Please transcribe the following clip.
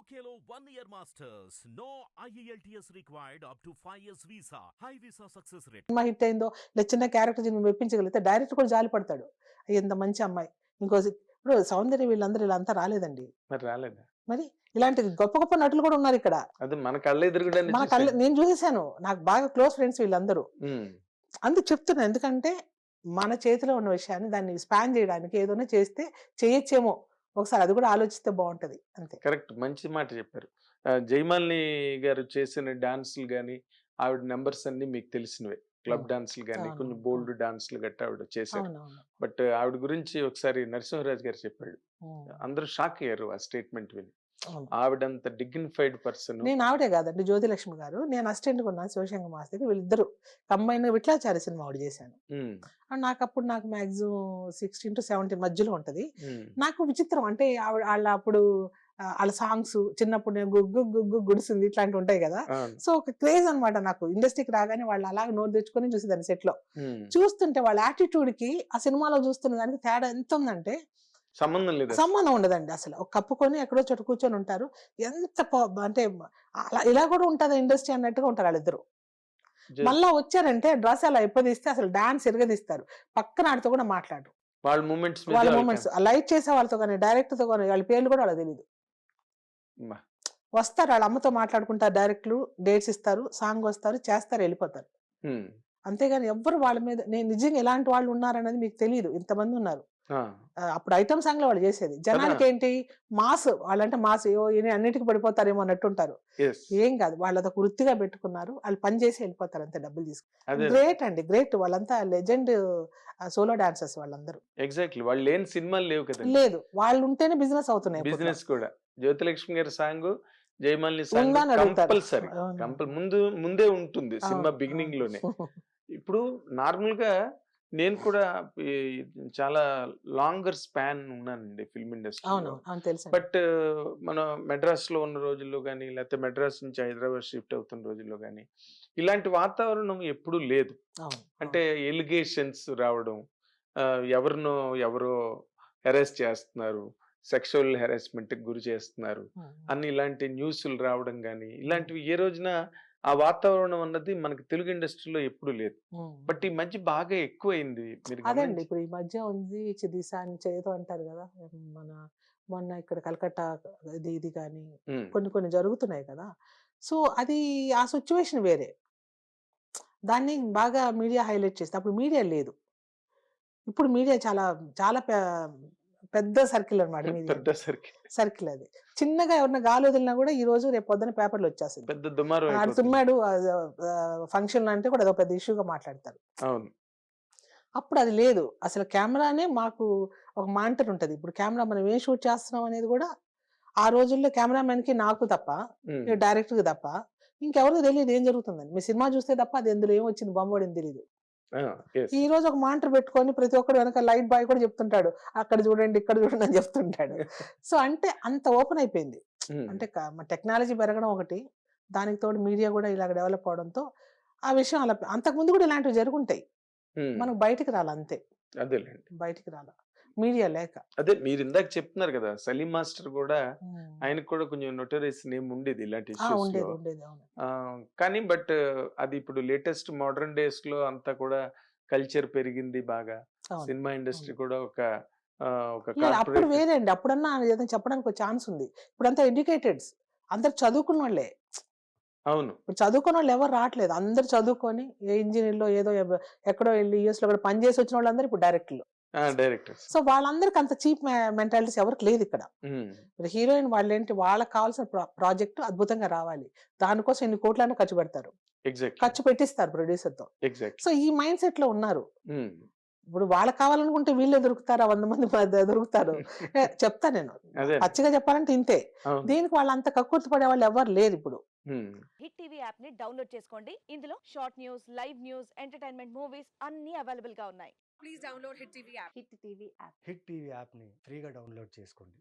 UKLO 1 year masters. No IELTS required up to 5 years visa. High visa success rate. Cinema hit అయిందో లేదా చిన్న character నువ్వు మెప్పించగలిగితే director కూడా జాలి పడతాడు. ఎంత మంచి అమ్మాయి. ఇప్పుడు సౌందర్య వీళ్ళందరూ ఇలా అంతా రాలేదండి. మరి రాలేదా? మరి ఇలాంటి గొప్ప గొప్ప నటులు కూడా ఉన్నారు ఇక్కడ. అది మన కళ్ళ ఎదురుగుండా మన కళ్ళు నేను చూసేసాను. నాకు బాగా క్లోజ్ ఫ్రెండ్స్ వీళ్ళందరూ. అందుకు చెప్తున్నా, ఎందుకంటే మన చేతిలో ఉన్న విషయాన్ని దాన్ని స్పాన్ చేయడానికి ఏదైనా చేస్తే చేయొచ్చేమో, ఒకసారి అది కూడా ఆలోచిస్తే బాగుంటది. అంతే. కరెక్ట్, మంచి మాట చెప్పారు. జయమాలిని గారు చేసిన డాన్సులు గానీ, ఆవిడ నెంబర్స్ అన్ని మీకు తెలిసినవే. క్లబ్ డాన్సులు కానీ, కొంచెం బోల్డ్ డాన్సులు గట్టా ఆవిడ చేశారు. బట్ ఆవిడ గురించి ఒకసారి నరసింహరాజు గారు చెప్పాడు, అందరూ షాక్ అయ్యారు ఆ స్టేట్మెంట్ విని. ఆవిడంత డిగ్నిఫైడ్ పర్సన్. నేను ఆవిడే కాదండి, జ్యోతిలక్ష్మి గారు. నేను అసిస్టెంట్ ఉన్నాను శివశంకర్ మాస్టర్. వీళ్ళిద్దరు కంబైన్ విట్లాచార్య సినిమా ఆవిడ చేశాను. నాకు మాక్సిమం 16 to 17 మధ్యలో ఉంటది. నాకు విచిత్రం అంటే వాళ్ళ అప్పుడు వాళ్ళ సాంగ్స్ చిన్నప్పుడు నేను గుగ్గు గుగ్గు గుడిసింది ఇట్లాంటివి ఉంటాయి కదా. సో ఒక క్రేజ్ అనమాట నాకు. ఇండస్ట్రీకి రాగానే వాళ్ళు అలాగే నోరు తెచ్చుకొని చూసేదాన్ని సెట్ లో. చూస్తుంటే వాళ్ళ యాటిట్యూడ్ కి ఆ సినిమాలో చూస్తున్న దానికి తేడా ఎంత ఉందంటే సంబంధం ఉండదండి అసలు. ఒక కప్పుకొని ఎక్కడో చోట కూర్చొని ఉంటారు. ఎంత అంటే ఇలా కూడా ఉంటది ఇండస్ట్రీ అన్నట్టుగా ఉంటారు వాళ్ళిద్దరు. మళ్ళా వచ్చారంటే డ్రెస్ అలా ఎప్పదీస్తే అసలు డాన్స్ ఎరగదీస్తారు. పక్కన ఆడితో కూడా మాట్లాడు. వాళ్ళ మూమెంట్స్ లైట్ చేసే వాళ్ళతో కానీ, డైరెక్టర్ తో కానీ, వాళ్ళ పేర్లు కూడా వాళ్ళకి తెలియదు. వస్తారు వాళ్ళ అమ్మతో మాట్లాడుకుంటారు, డైరెక్ట్లు డేట్స్ ఇస్తారు, సాంగ్ వస్తారు, చేస్తారు, వెళ్ళిపోతారు. అంతేగాని ఎవ్వరు వాళ్ళ మీద నేను నిజంగా ఎలాంటి వాళ్ళు ఉన్నారనేది మీకు తెలియదు. ఇంతమంది ఉన్నారు. అప్పుడు ఐటమ్ సాంగ్ లో వాళ్ళు చేసేది. జనానికి ఏంటి మాస్, వాళ్ళంటే మాస్ అన్నిటికీ పడిపోతారేమో అన్నట్టుంటారు. ఏం కాదు, వాళ్ళతో వృత్తిగా పెట్టుకున్నారు. వాళ్ళు పని చేసి వెళ్ళిపోతారు, అంతే, డబ్బులు తీసుకుని. గ్రేట్ అండి, గ్రేట్. వాళ్ళంతా లెజెండ్ సోలో డాన్సర్స్ వాళ్ళందరూ. ఎగ్జాక్ట్లీ, వాళ్ళు లేని సినిమాలు లేవు కదా. లేదు, వాళ్ళు ఉంటేనే బిజినెస్ అవుతున్నాయి. బిజినెస్ కూడా జ్యోతిలక్ష్మి గారి సాంగ్, జయమాలిని సాంగ్ కంపల్సరీ ముందే ఉంటుంది సినిమా బిగినింగ్ లోనే. ఇప్పుడు నార్మల్ గా నేను కూడా చాలా లాంగర్ స్పాన్ ఉన్నానండి ఫిల్మ్ ఇండస్ట్రీలో. బట్ మనం మెడ్రాస్ లో ఉన్న రోజుల్లో కానీ, లేకపోతే మెడ్రాస్ నుంచి హైదరాబాద్ షిఫ్ట్ అవుతున్న రోజుల్లో కానీ ఇలాంటి వాతావరణం ఎప్పుడూ లేదు. అంటే ఎలిగేషన్స్ రావడం, ఎవరో హెరాస్ చేస్తున్నారు, సెక్షువల్ హెరాస్మెంట్ గురి చేస్తున్నారు అని ఇలాంటి న్యూస్లు రావడం కానీ, ఇలాంటివి ఏ రోజున ఆ వాతావరణం అన్నది మనకి తెలుగు ఇండస్ట్రీలో ఎప్పుడు లేదు. బట్ ఈ మధ్య బాగా ఎక్కువైంది. అదండి, ఇప్పుడు ఈ మధ్య ఉంది దిశాని చేదో అంటారు కదా. మొన్న ఇక్కడ కలకత్తా ఇది కానీ కొన్ని జరుగుతున్నాయి కదా. సో అది ఆ సిచ్యువేషన్ వేరే, దాన్ని బాగా మీడియా హైలైట్ చేస్తే అప్పుడు మీడియా లేదు. ఇప్పుడు మీడియా చాలా చాలా పెద్ద సర్కిల్ అనమాట. పెద్ద సర్కిల్ అది. చిన్నగా ఎవరన్నా గాలి వదిలినా కూడా ఈ రోజు రేపు పొద్దున పేపర్లు వచ్చేస్తుంది. తుమ్మాడు ఫంక్షన్ అంటే కూడా అదొక పెద్ద ఇష్యూగా మాట్లాడతారు. అప్పుడు అది లేదు అసలు. కెమెరానే మాకు ఒక మానిటర్ ఉంటది. ఇప్పుడు కెమెరా మనం ఏం షూట్ చేస్తున్నాం అనేది కూడా ఆ రోజుల్లో కెమెరామెన్ కి నాకు తప్ప, డైరెక్టర్ కి తప్ప ఇంకెవరికి తెలియదు ఏం జరుగుతుందని. మీ సినిమా చూస్తే తప్ప అది ఎందులో ఏం వచ్చింది బొమ్మడిని తెలియదు. ఈ రోజు ఒక మానిటర్ పెట్టుకొని ప్రతి ఒక్కరు వెనక లైట్ బాయ్ కూడా చెప్తుంటాడు, అక్కడ చూడండి ఇక్కడ చూడండి అని చెప్తుంటాడు. సో అంటే అంత ఓపెన్ అయిపోయింది. అంటే టెక్నాలజీ పెరగడం ఒకటి, దానికి తోడు మీడియా కూడా ఇలాగ డెవలప్ అవడంతో ఆ విషయం అలా. అంతకుముందు కూడా ఇలాంటివి జరుగుంటాయి, మనకు బయటికి రాలి అంతే. బయటికి రాలా మీడియా లేక. అదే మీరు ఇందాక చెప్తున్నారు కదా, సలీం మాస్టర్ కూడా ఆయనకు కూడా కొంచెం నోటరీస్ నేమ్ ఉండేది ఇలాంటి కానీ. బట్ అది ఇప్పుడు లేటెస్ట్ మోడర్న్ డేస్ లో అంతా కూడా కల్చర్ పెరిగింది బాగా. సినిమా ఇండస్ట్రీ కూడా అప్పుడు వేరే అండి. అప్పుడన్నా ఏదైనా చెప్పడానికి ఒక ఛాన్స్ ఉంది. ఇప్పుడంతా ఎడ్యుకేటెడ్స్, అందరు చదువుకున్న వాళ్ళే. అవును, ఇప్పుడు చదువుకున్న వాళ్ళు ఎవరు రావట్లేదు. అందరు చదువుకొని ఏ ఇంజనీర్లో ఏదో ఎక్కడో వెళ్ళి యూఎస్ లో కూడా పని చేసి వచ్చిన వాళ్ళందరూ ఇప్పుడు డైరెక్టర్లు. సో వాళ్ళందరికి అంత చీప్ మెంటాలిటీస్ ఎవరికి లేదు ఇక్కడ. హీరోయిన్ వాళ్ళు ఏంటి, వాళ్ళకి కావాల్సిన ప్రాజెక్ట్ అద్భుతంగా రావాలి, దానికోసం ఎన్ని కోట్లైనా ఖర్చు పెడతారు, ఖర్చు పెట్టిస్తారు ప్రొడ్యూసర్ తో. సో ఈ మైండ్ సెట్ లో ఉన్నారు. ఇప్పుడు వాళ్ళకి కావాలనుకుంటే వీళ్ళే దొరుకుతారా, 100 మంది దొరుకుతారు. చెప్తా నేను పచ్చిగా చెప్పాలంటే ఇంతే. దీనికి వాళ్ళంత కక్కుర్తి పడే వాళ్ళు ఎవరు లేరు ఇప్పుడు. హిట్ టీవీ యాప్ ని డౌన్లోడ్ చేసుకోండి. ఇందులో short news, live news, entertainment movies అన్ని అవైలబుల్ గా ఉన్నాయి. Please download hit TV app. Hit TV app ని ఫ్రీగా డౌన్లోడ్ చేసుకోండి.